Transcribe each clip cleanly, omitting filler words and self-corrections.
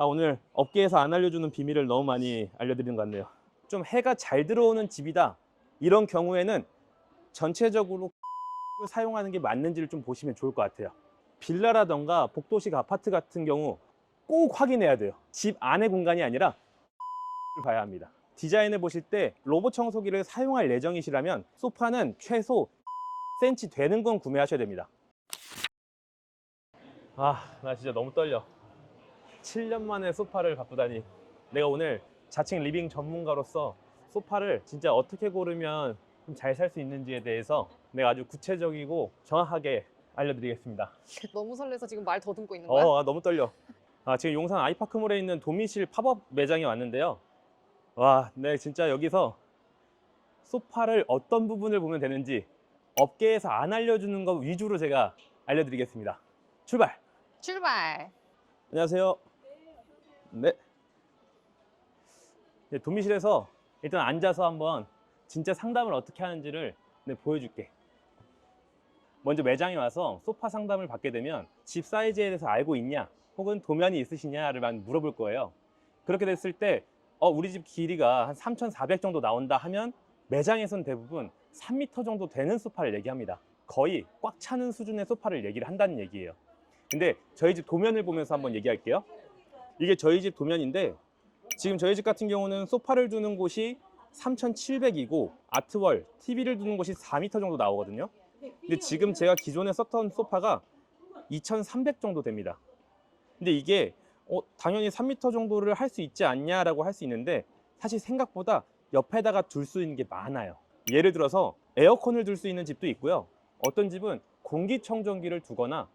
오늘 업계에서 안 알려주는 비밀을 너무 많이 알려드리는 것 같네요. 좀 해가 잘 들어오는 집이다. 이런 경우에는 전체적으로 을 사용하는 게 맞는지를 좀 보시면 좋을 것 같아요. 빌라라던가 복도식 아파트 같은 경우 꼭 확인해야 돼요. 집 안의 공간이 아니라 을 봐야 합니다. 디자인을 보실 때 로봇 청소기를 사용할 예정이시라면 소파는 최소 cm 되는 건 구매하셔야 됩니다. 나 진짜 너무 떨려. 7년 만에 소파를 바꾸다니. 내가 오늘 자칭 리빙 전문가로서 소파를 진짜 어떻게 고르면 좀 잘 살 수 있는지에 대해서 내가 아주 구체적이고 정확하게 알려드리겠습니다. 너무 설레서 지금 말 더듬고 있는 거야? 너무 떨려. 지금 용산 아이파크몰에 있는 도미실 팝업 매장에 왔는데요. 와, 네, 진짜 여기서 소파를 어떤 부분을 보면 되는지 업계에서 안 알려주는 것 위주로 제가 알려드리겠습니다. 출발! 출발! 안녕하세요. 네. 도미실에서 일단 앉아서 한번 진짜 상담을 어떻게 하는지를 보여줄게. 먼저 매장에 와서 소파 상담을 받게 되면 집 사이즈에 대해서 알고 있냐 혹은 도면이 있으시냐를 물어볼 거예요. 그렇게 됐을 때 우리 집 길이가 한 3,400 정도 나온다 하면 매장에서는 대부분 3m 정도 되는 소파를 얘기합니다. 거의 꽉 차는 수준의 소파를 얘기를 한다는 얘기예요. 근데 저희 집 도면을 보면서 한번 얘기할게요. 이게 저희 집 도면인데 지금 저희 집 같은 경우는 소파를 두는 곳이 3,700이고 아트월, TV를 두는 곳이 4m 정도 나오거든요. 근데 지금 제가 기존에 썼던 소파가 2,300 정도 됩니다. 근데 이게 당연히 3m 정도를 할 수 있지 않냐라고 할 수 있는데 사실 생각보다 옆에다가 둘 수 있는 게 많아요. 예를 들어서 에어컨을 둘 수 있는 집도 있고요. 어떤 집은 공기청정기를 두거나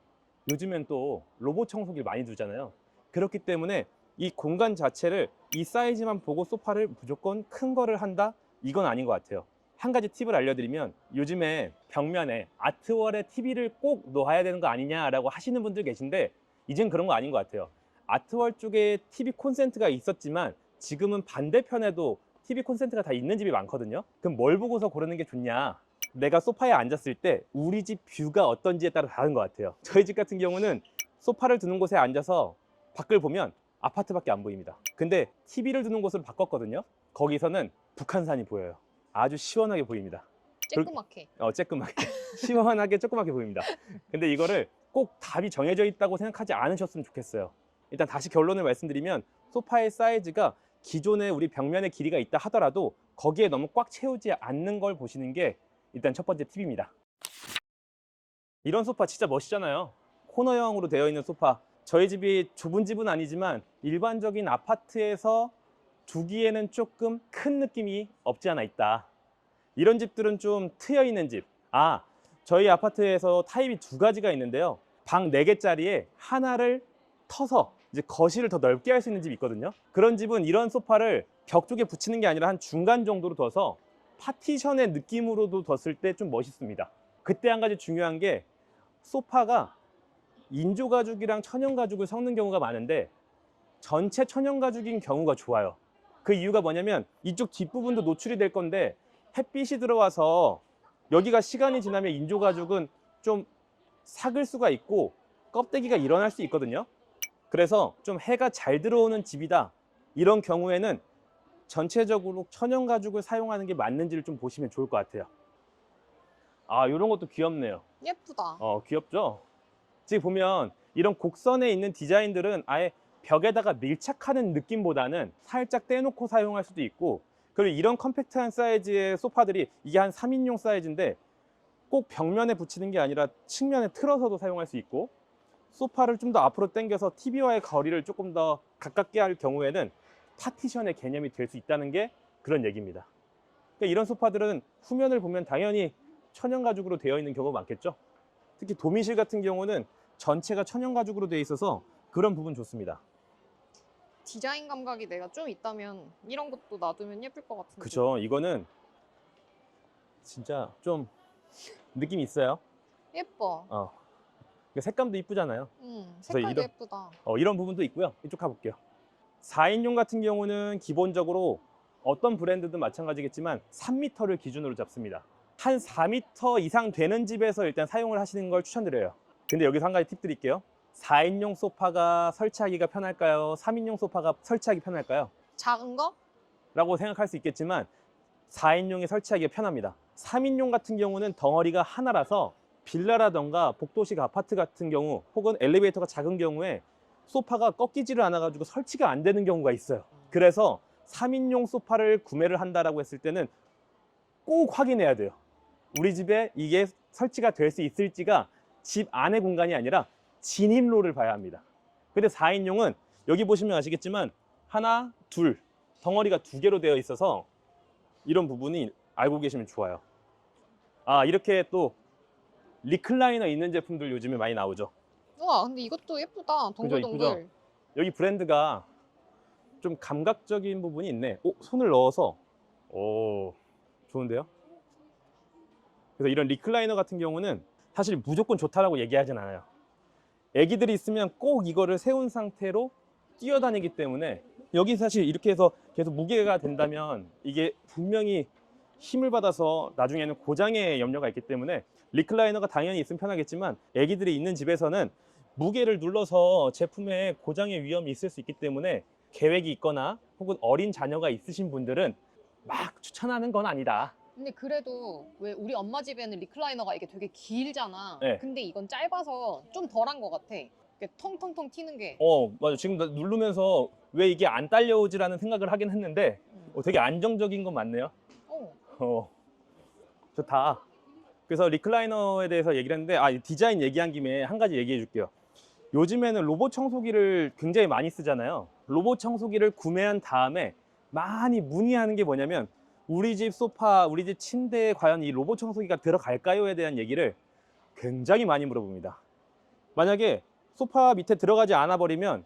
요즘엔 또 로봇 청소기를 많이 두잖아요. 그렇기 때문에 이 공간 자체를 이 사이즈만 보고 소파를 무조건 큰 거를 한다? 이건 아닌 것 같아요. 한 가지 팁을 알려드리면 요즘에 벽면에 아트월에 TV를 꼭 놓아야 되는 거 아니냐라고 하시는 분들 계신데 이젠 그런 거 아닌 것 같아요. 아트월 쪽에 TV 콘센트가 있었지만 지금은 반대편에도 TV 콘센트가 다 있는 집이 많거든요. 그럼 뭘 보고서 고르는 게 좋냐? 내가 소파에 앉았을 때 우리 집 뷰가 어떤지에 따라 다른 것 같아요. 저희 집 같은 경우는 소파를 두는 곳에 앉아서 밖을 보면 아파트밖에 안 보입니다. 근데 TV를 두는 곳으로 바꿨거든요. 거기서는 북한산이 보여요. 아주 시원하게 보입니다. 쬐끄맣게. 쬐끄맣게 시원하게 조그맣게 보입니다. 근데 이거를 꼭 답이 정해져 있다고 생각하지 않으셨으면 좋겠어요. 일단 다시 결론을 말씀드리면 소파의 사이즈가 기존에 우리 벽면의 길이가 있다 하더라도 거기에 너무 꽉 채우지 않는 걸 보시는 게 일단 첫 번째 팁입니다. 이런 소파 진짜 멋있잖아요. 코너형으로 되어 있는 소파. 저희 집이 좁은 집은 아니지만 일반적인 아파트에서 두기에는 조금 큰 느낌이 없지 않아 있다. 이런 집들은 좀 트여 있는 집. 저희 아파트에서 타입이 두 가지가 있는데요. 방 4개짜리에 하나를 터서 이제 거실을 더 넓게 할 수 있는 집이 있거든요. 그런 집은 이런 소파를 벽 쪽에 붙이는 게 아니라 한 중간 정도로 둬서 파티션의 느낌으로도 뒀을 때 좀 멋있습니다. 그때 한 가지 중요한 게 소파가 인조가죽이랑 천연가죽을 섞는 경우가 많은데 전체 천연가죽인 경우가 좋아요. 그 이유가 뭐냐면 이쪽 뒷부분도 노출이 될 건데 햇빛이 들어와서 여기가 시간이 지나면 인조가죽은 좀 삭을 수가 있고 껍데기가 일어날 수 있거든요. 그래서 좀 해가 잘 들어오는 집이다. 이런 경우에는 전체적으로 천연가죽을 사용하는 게 맞는지를 좀 보시면 좋을 것 같아요. 이런 것도 귀엽네요. 예쁘다. 귀엽죠? 지금 보면 이런 곡선에 있는 디자인들은 아예 벽에다가 밀착하는 느낌보다는 살짝 떼놓고 사용할 수도 있고, 그리고 이런 컴팩트한 사이즈의 소파들이 이게 한 3인용 사이즈인데 꼭 벽면에 붙이는 게 아니라 측면에 틀어서도 사용할 수 있고, 소파를 좀 더 앞으로 당겨서 TV와의 거리를 조금 더 가깝게 할 경우에는 파티션의 개념이 될 수 있다는 게 그런 얘기입니다. 그러니까 이런 소파들은 후면을 보면 당연히 천연가죽으로 되어 있는 경우가 많겠죠. 특히 도미실 같은 경우는 전체가 천연가죽으로 되어 있어서 그런 부분 좋습니다. 디자인 감각이 내가 좀 있다면 이런 것도 놔두면 예쁠 것 같은데. 그죠? 이거는 진짜 좀 느낌이 있어요. 예뻐. 색감도 이쁘잖아요. 색깔도 예쁘다. 이런 부분도 있고요. 이쪽 가볼게요. 4인용 같은 경우는 기본적으로 어떤 브랜드든 마찬가지겠지만 3m를 기준으로 잡습니다. 한 4m 이상 되는 집에서 일단 사용을 하시는 걸 추천드려요. 근데 여기서 한 가지 팁 드릴게요. 4인용 소파가 설치하기가 편할까요? 3인용 소파가 설치하기 편할까요? 작은 거? 라고 생각할 수 있겠지만 4인용이 설치하기가 편합니다. 3인용 같은 경우는 덩어리가 하나라서 빌라라던가 복도식 아파트 같은 경우 혹은 엘리베이터가 작은 경우에 소파가 꺾이지를 않아가지고 설치가 안 되는 경우가 있어요. 그래서 3인용 소파를 구매를 한다라고 했을 때는 꼭 확인해야 돼요. 우리 집에 이게 설치가 될 수 있을지가 집 안의 공간이 아니라 진입로를 봐야 합니다. 근데 4인용은 여기 보시면 아시겠지만 하나, 둘, 덩어리가 두 개로 되어 있어서 이런 부분이 알고 계시면 좋아요. 아, 이렇게 또 리클라이너 있는 제품들 요즘에 많이 나오죠. 우와, 근데 이것도 예쁘다. 동글동글. 이쁘죠? 여기 브랜드가 좀 감각적인 부분이 있네. 손을 넣어서. 오, 좋은데요? 그래서 이런 리클라이너 같은 경우는 사실 무조건 좋다라고 얘기하진 않아요. 애기들이 있으면 꼭 이거를 세운 상태로 뛰어다니기 때문에 여기 사실 이렇게 해서 계속 무게가 된다면 이게 분명히 힘을 받아서 나중에는 고장의 염려가 있기 때문에 리클라이너가 당연히 있으면 편하겠지만 애기들이 있는 집에서는 무게를 눌러서 제품에 고장의 위험이 있을 수 있기 때문에 계획이 있거나 혹은 어린 자녀가 있으신 분들은 막 추천하는 건 아니다. 근데 그래도 왜 우리 엄마 집에는 리클라이너가 이게 되게 길잖아. 네. 근데 이건 짧아서 좀 덜한 것 같아. 이렇게 통통통 튀는 게. 맞아. 지금 나 누르면서 왜 이게 안 딸려오지라는 생각을 하긴 했는데 되게 안정적인 건 맞네요. 좋다. 그래서 리클라이너에 대해서 얘기를 했는데 디자인 얘기한 김에 한 가지 얘기해 줄게요. 요즘에는 로봇 청소기를 굉장히 많이 쓰잖아요. 로봇 청소기를 구매한 다음에 많이 문의하는 게 뭐냐면 우리 집 소파, 우리 집 침대에 과연 이 로봇 청소기가 들어갈까요에 대한 얘기를 굉장히 많이 물어봅니다. 만약에 소파 밑에 들어가지 않아 버리면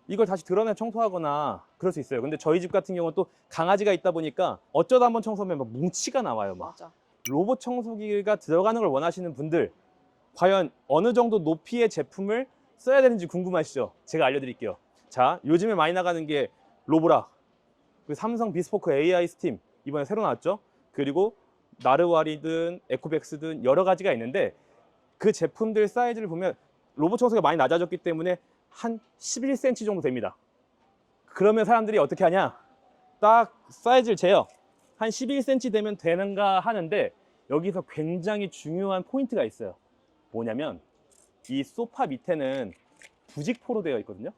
이걸 다시 드러내 청소하거나 그럴 수 있어요. 근데 저희 집 같은 경우는 또 강아지가 있다 보니까 어쩌다 한번 청소하면 막 뭉치가 나와요. 막. 맞아. 로봇 청소기가 들어가는 걸 원하시는 분들 과연 어느 정도 높이의 제품을 써야 되는지 궁금하시죠? 제가 알려드릴게요. 자, 요즘에 많이 나가는 게 로보락, 그리고 삼성 비스포크 AI 스팀 이번에 새로 나왔죠. 그리고 나르와리든 에코백스든 여러 가지가 있는데 그 제품들 사이즈를 보면 로봇 청소기가 많이 낮아졌기 때문에 한 11cm 정도 됩니다. 그러면 사람들이 어떻게 하냐? 딱 사이즈를 재요. 한 11cm 되면 되는가 하는데 여기서 굉장히 중요한 포인트가 있어요. 뭐냐면 이 소파 밑에는 부직포로 되어 있거든요.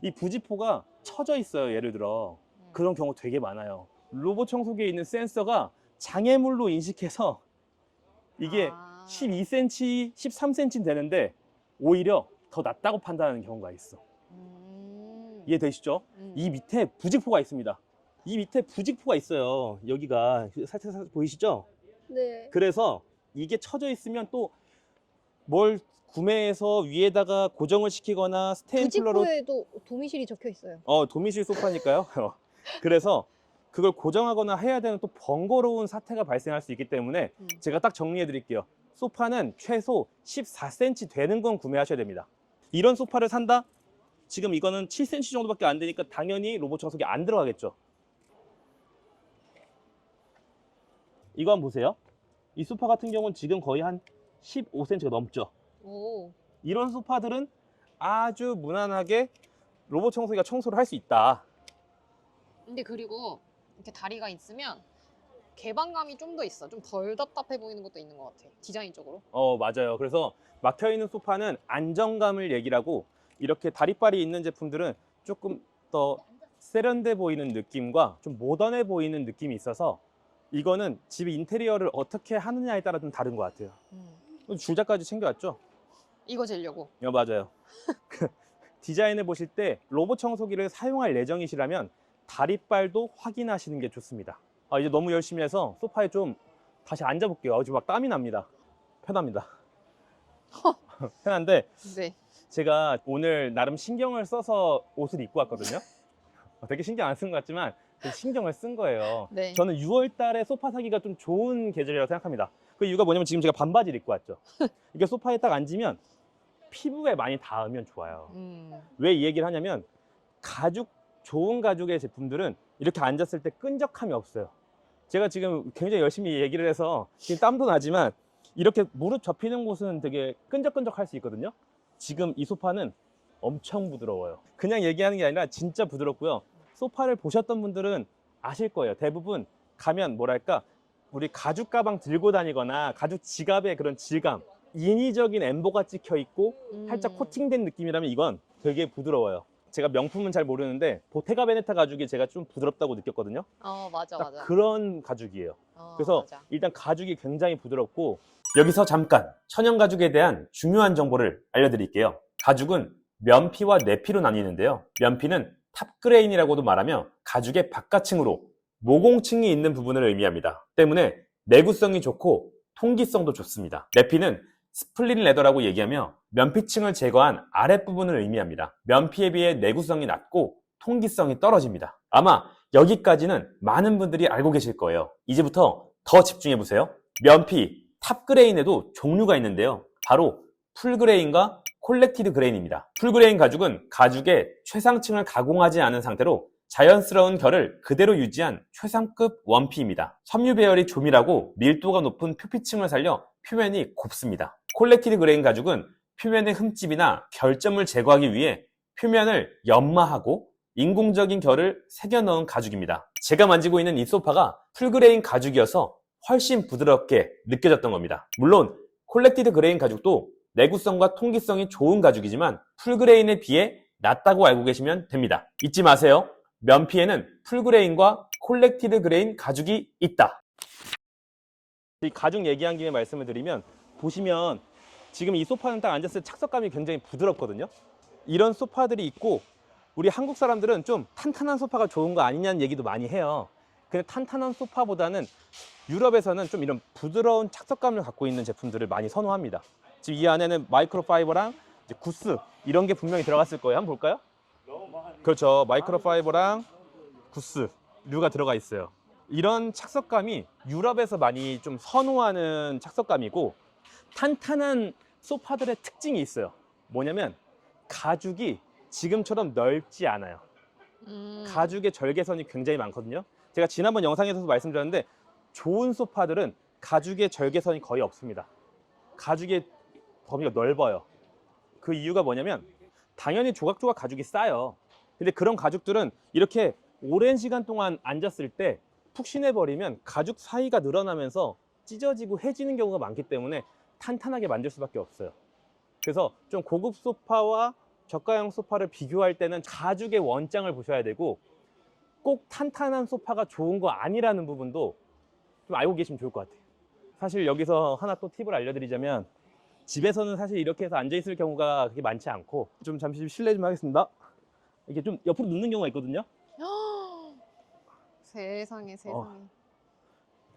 이 부직포가 쳐져 있어요. 예를 들어 그런 경우 되게 많아요. 로봇 청소기에 있는 센서가 장애물로 인식해서 이게 12cm, 13cm 되는데 오히려 더 낮다고 판단하는 경우가 있어. 이해되시죠? 이 밑에 부직포가 있습니다. 이 밑에 부직포가 있어요. 여기가 살짝 보이시죠? 네. 그래서 이게 쳐져 있으면 또 뭘 구매해서 위에다가 고정을 시키거나 스테인플러로 부직포에도 도미실이 적혀 있어요. 도미실 소파니까요. 그래서 그걸 고정하거나 해야 되는 또 번거로운 사태가 발생할 수 있기 때문에 제가 딱 정리해 드릴게요. 소파는 최소 14cm 되는 건 구매하셔야 됩니다. 이런 소파를 산다? 지금 이거는 7cm 정도밖에 안 되니까 당연히 로봇 청소기 안 들어가겠죠. 이거 한번 보세요. 이 소파 같은 경우는 지금 거의 한 15cm가 넘죠. 오. 이런 소파들은 아주 무난하게 로봇 청소기가 청소를 할 수 있다. 근데 그리고 이렇게 다리가 있으면 개방감이 좀 더 있어. 좀 덜 답답해 보이는 것도 있는 것 같아. 디자인적으로. 맞아요. 그래서 막혀있는 소파는 안정감을 얘기를 하고 이렇게 다리빨이 있는 제품들은 조금 더 세련돼 보이는 느낌과 좀 모던해 보이는 느낌이 있어서 이거는 집 인테리어를 어떻게 하느냐에 따라 좀 다른 것 같아요. 줄자까지 챙겨왔죠? 이거 재려고. 맞아요. 디자인해 보실 때 로봇 청소기를 사용할 예정이시라면 다리빨도 확인하시는 게 좋습니다. 이제 너무 열심히 해서 소파에 좀 다시 앉아볼게요. 지금 막 땀이 납니다. 편합니다. 편한데 네. 제가 오늘 나름 신경을 써서 옷을 입고 왔거든요. 되게 신경 안 쓴 것 같지만 되게 신경을 쓴 거예요. 네. 저는 6월 달에 소파 사기가 좀 좋은 계절이라고 생각합니다. 그 이유가 뭐냐면 지금 제가 반바지를 입고 왔죠. 이게 소파에 딱 앉으면 피부에 많이 닿으면 좋아요. 왜 이 얘기를 하냐면 좋은 가죽의 제품들은 이렇게 앉았을 때 끈적함이 없어요. 제가 지금 굉장히 열심히 얘기를 해서 지금 땀도 나지만 이렇게 무릎 접히는 곳은 되게 끈적끈적할 수 있거든요. 지금 이 소파는 엄청 부드러워요. 그냥 얘기하는 게 아니라 진짜 부드럽고요. 소파를 보셨던 분들은 아실 거예요. 대부분 가면 뭐랄까, 우리 가죽 가방 들고 다니거나 가죽 지갑의 그런 질감, 인위적인 엠보가 찍혀 있고 살짝 코팅된 느낌이라면 이건 되게 부드러워요. 제가 명품은 잘 모르는데 보테가 베네타 가죽이 제가 좀 부드럽다고 느꼈거든요. 맞아, 딱 맞아. 그런 가죽이에요. 그래서 맞아. 일단 가죽이 굉장히 부드럽고, 여기서 잠깐 천연 가죽에 대한 중요한 정보를 알려드릴게요. 가죽은 면피와 내피로 나뉘는데요. 면피는 탑그레인이라고도 말하며 가죽의 바깥층으로 모공층이 있는 부분을 의미합니다. 때문에 내구성이 좋고 통기성도 좋습니다. 내피는 스플릿 레더라고 얘기하며 면피층을 제거한 아랫부분을 의미합니다. 면피에 비해 내구성이 낮고 통기성이 떨어집니다. 아마 여기까지는 많은 분들이 알고 계실 거예요. 이제부터 더 집중해보세요. 면피, 탑그레인에도 종류가 있는데요. 바로 풀그레인과 콜렉티드 그레인입니다. 풀그레인 가죽은 가죽의 최상층을 가공하지 않은 상태로 자연스러운 결을 그대로 유지한 최상급 원피입니다. 섬유 배열이 조밀하고 밀도가 높은 표피층을 살려 표면이 곱습니다. 콜렉티드 그레인 가죽은 표면의 흠집이나 결점을 제거하기 위해 표면을 연마하고 인공적인 결을 새겨 넣은 가죽입니다. 제가 만지고 있는 이 소파가 풀그레인 가죽이어서 훨씬 부드럽게 느껴졌던 겁니다. 물론 콜렉티드 그레인 가죽도 내구성과 통기성이 좋은 가죽이지만 풀그레인에 비해 낮다고 알고 계시면 됩니다. 잊지 마세요. 면피에는 풀그레인과 콜렉티드 그레인 가죽이 있다. 이 가죽 얘기한 김에 말씀을 드리면, 보시면 지금 이 소파는 딱 앉았을 때 착석감이 굉장히 부드럽거든요. 이런 소파들이 있고, 우리 한국 사람들은 좀 탄탄한 소파가 좋은 거 아니냐는 얘기도 많이 해요. 근데 탄탄한 소파보다는 유럽에서는 좀 이런 부드러운 착석감을 갖고 있는 제품들을 많이 선호합니다. 지금 이 안에는 마이크로파이버랑 이제 구스 이런 게 분명히 들어갔을 거예요. 한번 볼까요? 그렇죠. 마이크로파이버랑 구스류가 들어가 있어요. 이런 착석감이 유럽에서 많이 좀 선호하는 착석감이고, 탄탄한 소파들의 특징이 있어요. 뭐냐면 가죽이 지금처럼 넓지 않아요. 가죽의 절개선이 굉장히 많거든요. 제가 지난번 영상에서도 말씀드렸는데 좋은 소파들은 가죽의 절개선이 거의 없습니다. 가죽의 범위가 넓어요. 그 이유가 뭐냐면 당연히 조각조각 가죽이 싸요. 근데 그런 가죽들은 이렇게 오랜 시간 동안 앉았을 때 푹신해버리면 가죽 사이가 늘어나면서 찢어지고 해지는 경우가 많기 때문에 탄탄하게 만들 수밖에 없어요. 그래서 좀 고급 소파와 저가형 소파를 비교할 때는 가죽의 원장을 보셔야 되고, 꼭 탄탄한 소파가 좋은 거 아니라는 부분도 좀 알고 계시면 좋을 것 같아요. 사실 여기서 하나 또 팁을 알려드리자면, 집에서는 사실 이렇게 해서 앉아있을 경우가 그렇게 많지 않고, 좀 잠시 실례 좀 하겠습니다. 이렇게 좀 옆으로 눕는 경우가 있거든요. 세상에.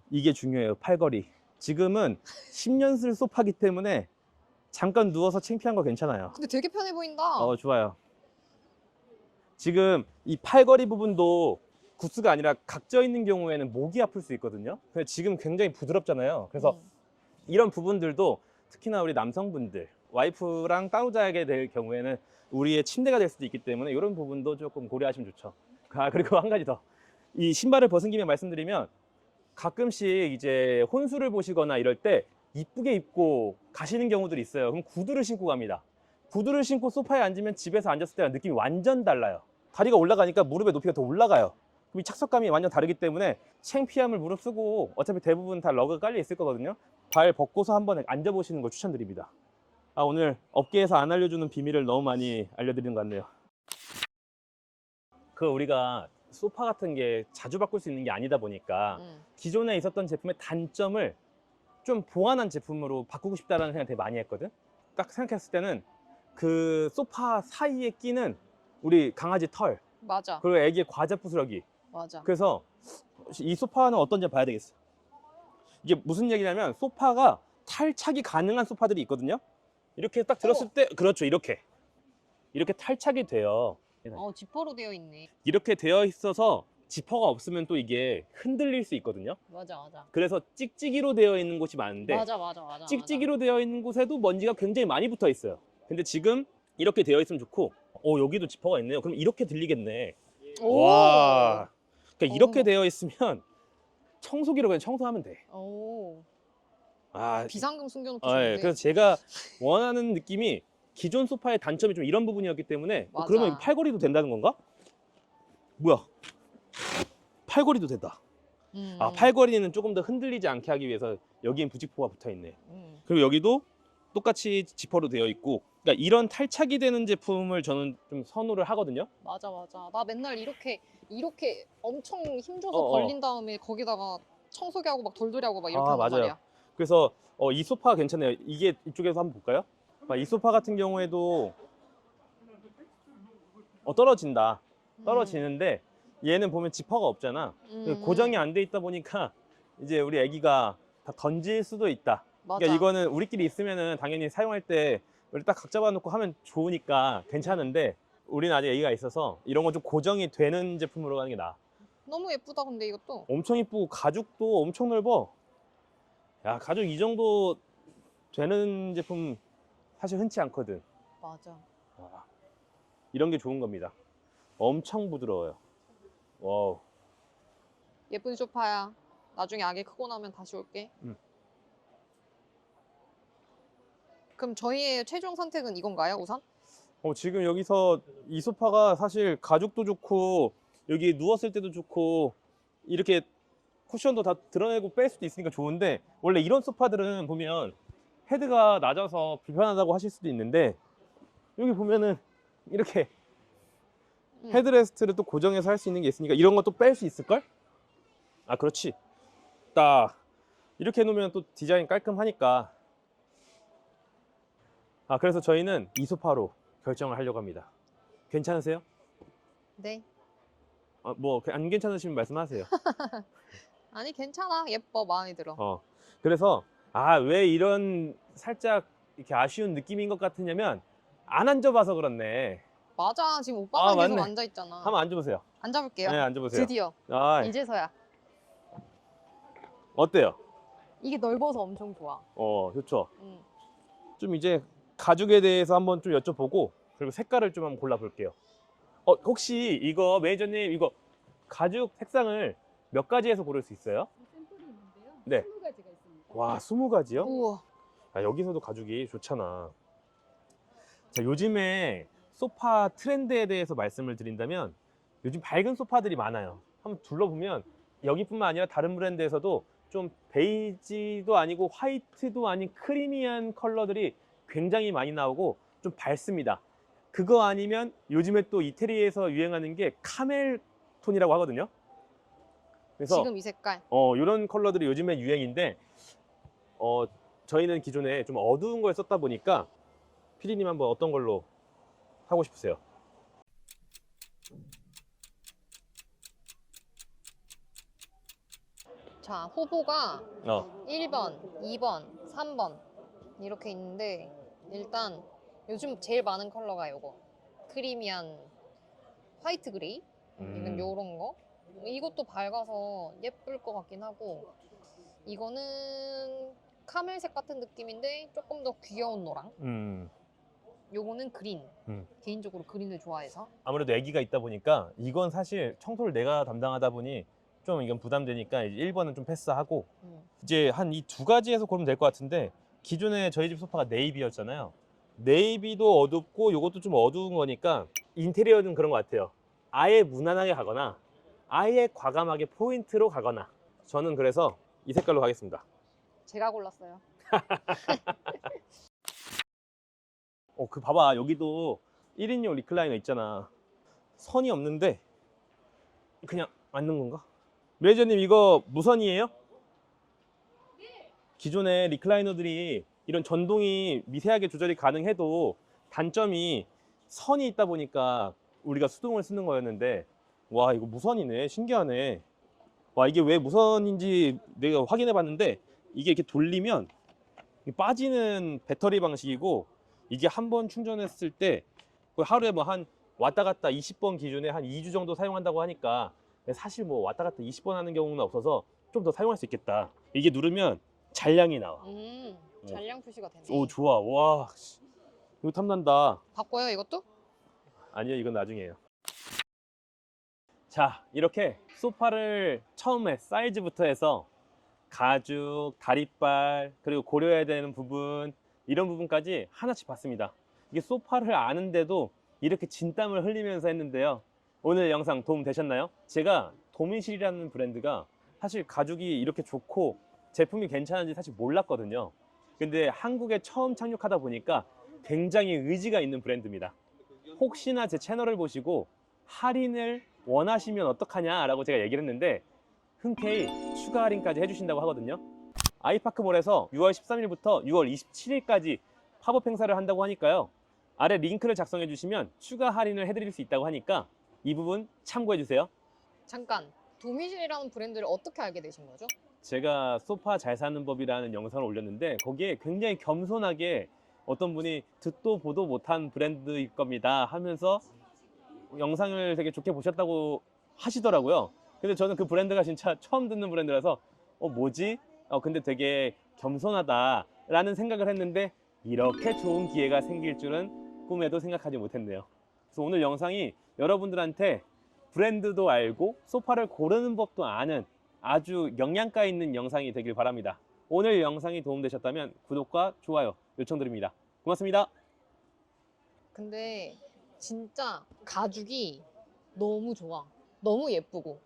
이게 중요해요. 팔걸이. 지금은 10년 쓸 소파기 때문에 잠깐 누워서 창피한 거 괜찮아요. 근데 되게 편해 보인다. 좋아요. 지금 이 팔걸이 부분도 구스가 아니라 각져 있는 경우에는 목이 아플 수 있거든요. 근데 지금 굉장히 부드럽잖아요. 그래서 이런 부분들도 특히나 우리 남성분들, 와이프랑 따로 자게 될 경우에는 우리의 침대가 될 수도 있기 때문에 이런 부분도 조금 고려하시면 좋죠. 그리고 한 가지 더. 이 신발을 벗은 김에 말씀드리면, 가끔씩 이제 혼수를 보시거나 이럴 때 이쁘게 입고 가시는 경우들이 있어요. 그럼 구두를 신고 갑니다. 구두를 신고 소파에 앉으면 집에서 앉았을 때랑 느낌이 완전 달라요. 다리가 올라가니까 무릎의 높이가 더 올라가요. 그럼 이 착석감이 완전 다르기 때문에 창피함을 무릅쓰고, 어차피 대부분 다 러그가 깔려 있을 거거든요. 발 벗고서 한번 앉아보시는 걸 추천드립니다. 오늘 업계에서 안 알려주는 비밀을 너무 많이 알려드리는 것 같네요. 우리가 소파 같은 게 자주 바꿀 수 있는 게 아니다 보니까 기존에 있었던 제품의 단점을 좀 보완한 제품으로 바꾸고 싶다라는 생각 되게 많이 했거든. 딱 생각했을 때는 그 소파 사이에 끼는 우리 강아지 털, 맞아. 그리고 애기의 과자 부스러기. 맞아. 그래서 이 소파는 어떤지 봐야 되겠어. 이게 무슨 얘기냐면, 소파가 탈착이 가능한 소파들이 있거든요. 이렇게 딱 들었을 때, 그렇죠, 이렇게 탈착이 돼요. 지퍼로 되어 있네. 이렇게 되어 있어서 지퍼가 없으면 또 이게 흔들릴 수 있거든요. 맞아. 그래서 찍찍이로 되어 있는 곳이 많은데, 맞아. 찍찍이로 되어 있는 곳에도 먼지가 굉장히 많이 붙어 있어요. 근데 지금 이렇게 되어 있으면 좋고, 여기도 지퍼가 있네요. 그럼 이렇게 들리겠네. 와, 그러니까 이렇게 되어 있으면 청소기로 그냥 청소하면 돼. 오. 아, 비상금 숨겨놓기 예, 좋은데. 그래서 제가 원하는 느낌이 기존 소파의 단점이 좀 이런 부분이었기 때문에 맞아. 그러면 이거 팔걸이도 된다는 건가? 뭐야? 팔걸이도 된다. 아, 팔걸이는 조금 더 흔들리지 않게 하기 위해서 여기엔 부직포가 붙어 있네. 그리고 여기도 똑같이 지퍼로 되어 있고, 그러니까 이런 탈착이 되는 제품을 저는 좀 선호를 하거든요. 맞아. 나 맨날 이렇게 엄청 힘줘서 어, 어. 벌린 다음에 거기다가 청소기 하고 막 돌돌이 하고 막 이렇게 아, 한단 맞아요. 말이야. 그래서 이 소파 괜찮아요. 이게 이쪽에서 한번 볼까요? 이 소파 같은 경우에도 떨어지는데 얘는 보면 지퍼가 없잖아. 고정이 안 돼 있다 보니까 이제 우리 애기가 다 던질 수도 있다. 맞아. 그러니까 이거는 우리끼리 있으면은 당연히 사용할 때 우리 딱 각 잡아놓고 하면 좋으니까 괜찮은데 우리는 아직 애기가 있어서 이런 건 좀 고정이 되는 제품으로 가는 게 나아. 너무 예쁘다 근데 이것도. 엄청 이쁘고 가죽도 엄청 넓어. 야, 가죽 이 정도 되는 제품 사실 흔치 않거든. 맞아. 와, 이런 게 좋은 겁니다. 엄청 부드러워요. 와우. 예쁜 소파야. 나중에 아기 크고 나면 다시 올게. 그럼 저희의 최종 선택은 이건가요, 우선? 지금 여기서 이 소파가 사실 가죽도 좋고 여기 누웠을 때도 좋고 이렇게 쿠션도 다 드러내고 뺄 수도 있으니까 좋은데, 원래 이런 소파들은 보면 헤드가 낮아서 불편하다고 하실 수도 있는데 여기 보면은 이렇게 헤드레스트를 또 고정해서 할 수 있는 게 있으니까 이런 것도 뺄 수 있을걸? 아, 그렇지. 딱 이렇게 해놓으면 또 디자인 깔끔하니까. 아, 그래서 저희는 이 소파로 결정을 하려고 합니다. 괜찮으세요? 네. 뭐 안 괜찮으시면 말씀하세요. 아니 괜찮아. 예뻐. 마음에 들어. 그래서 왜 이런 살짝 이렇게 아쉬운 느낌인 것 같으냐면 안 앉아봐서 그렇네. 맞아. 지금 오빠만 계속 맞네. 앉아있잖아. 한번 앉아보세요. 앉아볼게요. 네, 앉아보세요. 드디어. 아, 이제서야. 어때요? 이게 넓어서 엄청 좋아. 좋죠. 음. 좀 이제 가죽에 대해서 한번 좀 여쭤보고 그리고 색깔을 좀 한번 골라볼게요. 혹시 이거 매니저님 이거 가죽 색상을 몇 가지에서 고를 수 있어요? 샘플이 있는데요. 네. 20가지가 있습니다. 와, 20가지요? 우와. 여기서도 가죽이 좋잖아. 자, 요즘에 소파 트렌드에 대해서 말씀을 드린다면 요즘 밝은 소파들이 많아요. 한번 둘러보면 여기뿐만 아니라 다른 브랜드에서도 좀 베이지도 아니고 화이트도 아닌 크리미한 컬러들이 굉장히 많이 나오고 좀 밝습니다. 그거 아니면 요즘에 또 이태리에서 유행하는 게 카멜 톤이라고 하거든요. 그래서 지금 이 색깔. 이런 컬러들이 요즘에 유행인데 저희는 기존에 좀 어두운 걸 썼다 보니까 피디님 한번 어떤 걸로 하고 싶으세요? 자, 후보가 어. 1번, 2번, 3번 이렇게 있는데 일단 요즘 제일 많은 컬러가 요거 크리미한 화이트 그레이 이건 요런 거. 이것도 밝아서 예쁠 것 같긴 하고, 이거는 카멜색 같은 느낌인데 조금 더 귀여운 노랑. 요거는 그린. 개인적으로 그린을 좋아해서. 아무래도 아기가 있다 보니까 이건 사실 청소를 내가 담당하다 보니 좀 이건 부담되니까 이제 1번은 좀 패스하고 이제 한 이 두 가지에서 고르면 될 것 같은데, 기존에 저희 집 소파가 네이비였잖아요. 네이비도 어둡고 이것도 좀 어두운 거니까 인테리어는 그런 것 같아요. 아예 무난하게 가거나 아예 과감하게 포인트로 가거나, 저는 그래서 이 색깔로 가겠습니다. 제가 골랐어요. 그 봐봐, 여기도 1인용 리클라이너 있잖아. 선이 없는데 그냥 앉는 건가? 매니저님 이거 무선이에요? 기존의 리클라이너들이 이런 전동이 미세하게 조절이 가능해도 단점이 선이 있다 보니까 우리가 수동을 쓰는 거였는데, 와 이거 무선이네. 신기하네. 와, 이게 왜 무선인지 내가 확인해 봤는데 이게 이렇게 돌리면 빠지는 배터리 방식이고, 이게 한 번 충전했을 때 하루에 뭐 한 왔다 갔다 20번 기준에 한 2주 정도 사용한다고 하니까 사실 뭐 왔다 갔다 20번 하는 경우는 없어서 좀 더 사용할 수 있겠다. 이게 누르면 잔량이 나와. 잔량 표시가 되네. 오, 좋아. 와, 이거 탐난다. 바꿔요 이것도? 아니요, 이건 나중이에요. 자, 이렇게 소파를 처음에 사이즈부터 해서 가죽, 다리빨, 그리고 고려해야 되는 부분, 이런 부분까지 하나씩 봤습니다. 이게 소파를 아는데도 이렇게 진땀을 흘리면서 했는데요. 오늘 영상 도움 되셨나요? 제가 도미실이라는 브랜드가 사실 가죽이 이렇게 좋고 제품이 괜찮은지 사실 몰랐거든요. 근데 한국에 처음 착륙하다 보니까 굉장히 의지가 있는 브랜드입니다. 혹시나 제 채널을 보시고 할인을 원하시면 어떡하냐라고 제가 얘기를 했는데 흔쾌히 추가 할인까지 해주신다고 하거든요. 아이파크몰에서 6월 13일부터 6월 27일까지 팝업 행사를 한다고 하니까요. 아래 링크를 작성해 주시면 추가 할인을 해드릴 수 있다고 하니까 이 부분 참고해 주세요. 잠깐, 도미실이라는 브랜드를 어떻게 알게 되신 거죠? 제가 소파 잘 사는 법이라는 영상을 올렸는데 거기에 굉장히 겸손하게 어떤 분이 듣도 보도 못한 브랜드일 겁니다 하면서 영상을 되게 좋게 보셨다고 하시더라고요. 근데 저는 그 브랜드가 진짜 처음 듣는 브랜드라서 뭐지? 근데 되게 겸손하다 라는 생각을 했는데 이렇게 좋은 기회가 생길 줄은 꿈에도 생각하지 못했네요. 그래서 오늘 영상이 여러분들한테 브랜드도 알고 소파를 고르는 법도 아는 아주 영양가 있는 영상이 되길 바랍니다. 오늘 영상이 도움되셨다면 구독과 좋아요 요청드립니다. 고맙습니다. 근데 진짜 가죽이 너무 좋아. 너무 예쁘고.